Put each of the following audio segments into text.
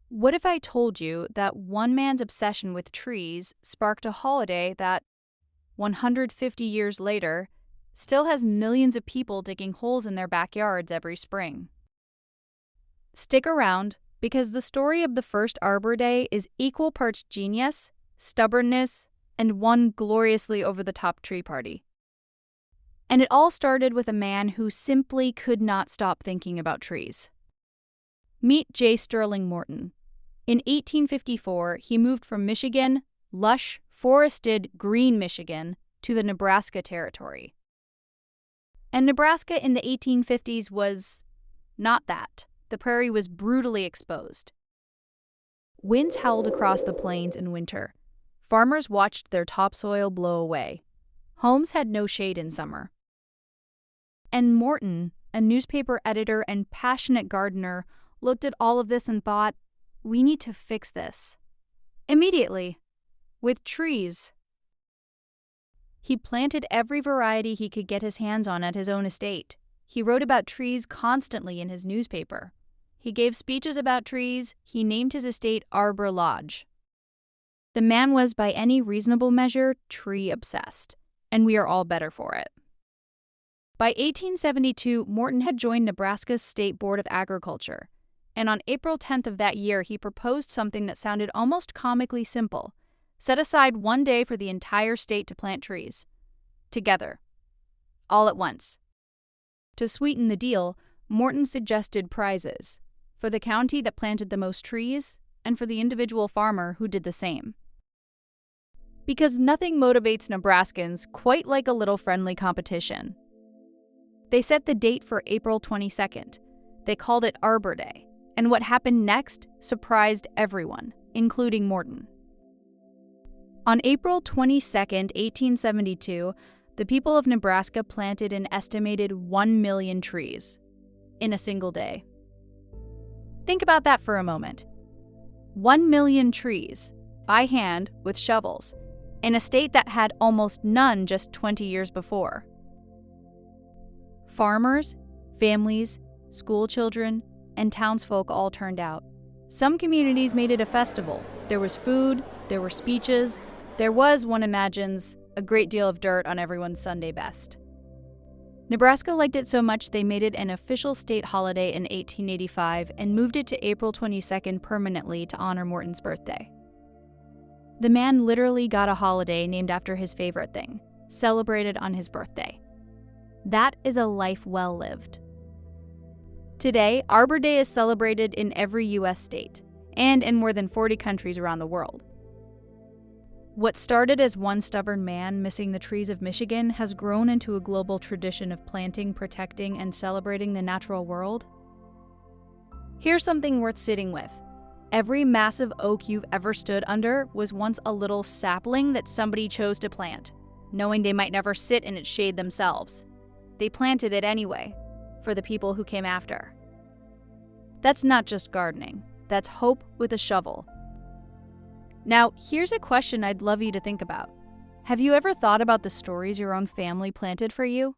What if I told you that one man's obsession with trees sparked a holiday that, 150 years later, still has millions of people digging holes in their backyards every spring? Stick around, because the story of the first Arbor Day is equal parts genius, stubbornness, and one gloriously over-the-top tree party. And it all started with a man who simply could not stop thinking about trees. Meet J. Sterling Morton. In 1854, he moved from Michigan, lush, forested, green Michigan, to the Nebraska Territory. And Nebraska in the 1850s was not that. The prairie was brutally exposed. Winds howled across the plains in winter. Farmers watched their topsoil blow away. Homes had no shade in summer. And Morton, a newspaper editor and passionate gardener, looked at all of this and thought, we need to fix this. Immediately. With trees. He planted every variety he could get his hands on at his own estate. He wrote about trees constantly in his newspaper. He gave speeches about trees. He named his estate Arbor Lodge. The man was, by any reasonable measure, tree-obsessed, and we are all better for it. By 1872, Morton had joined Nebraska's State Board of Agriculture, and on April 10th of that year, he proposed something that sounded almost comically simple: set aside one day for the entire state to plant trees. Together. All at once. To sweeten the deal, Morton suggested prizes for the county that planted the most trees and for the individual farmer who did the same. Because nothing motivates Nebraskans quite like a little friendly competition. They set the date for April 22nd. They called it Arbor Day, and what happened next surprised everyone, including Morton. On April 22, 1872, the people of Nebraska planted an estimated 1 million trees in a single day. Think about that for a moment. 1 million trees, by hand with shovels, in a state that had almost none just 20 years before. Farmers, families, school children, and townsfolk all turned out. Some communities made it a festival. There was food, there were speeches, there was, one imagines, a great deal of dirt on everyone's Sunday best. Nebraska liked it so much they made it an official state holiday in 1885 and moved it to April 22nd permanently to honor Morton's birthday. The man literally got a holiday named after his favorite thing, celebrated on his birthday. That is a life well lived. Today, Arbor Day is celebrated in every U.S. state and in more than 40 countries around the world. What started as one stubborn man missing the trees of Michigan has grown into a global tradition of planting, protecting, and celebrating the natural world. Here's something worth sitting with. Every massive oak you've ever stood under was once a little sapling that somebody chose to plant, knowing they might never sit in its shade themselves. They planted it anyway, for the people who came after. That's not just gardening. That's hope with a shovel. Now, here's a question I'd love you to think about. Have you ever thought about the stories your own family planted for you?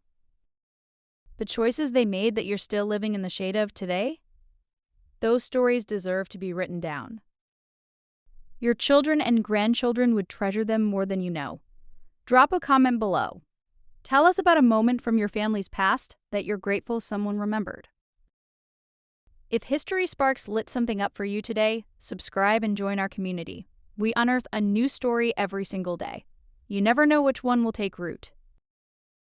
The choices they made that you're still living in the shade of today? Those stories deserve to be written down. Your children and grandchildren would treasure them more than you know. Drop a comment below. Tell us about a moment from your family's past that you're grateful someone remembered. If History Sparks lit something up for you today, subscribe and join our community. We unearth a new story every single day. You never know which one will take root.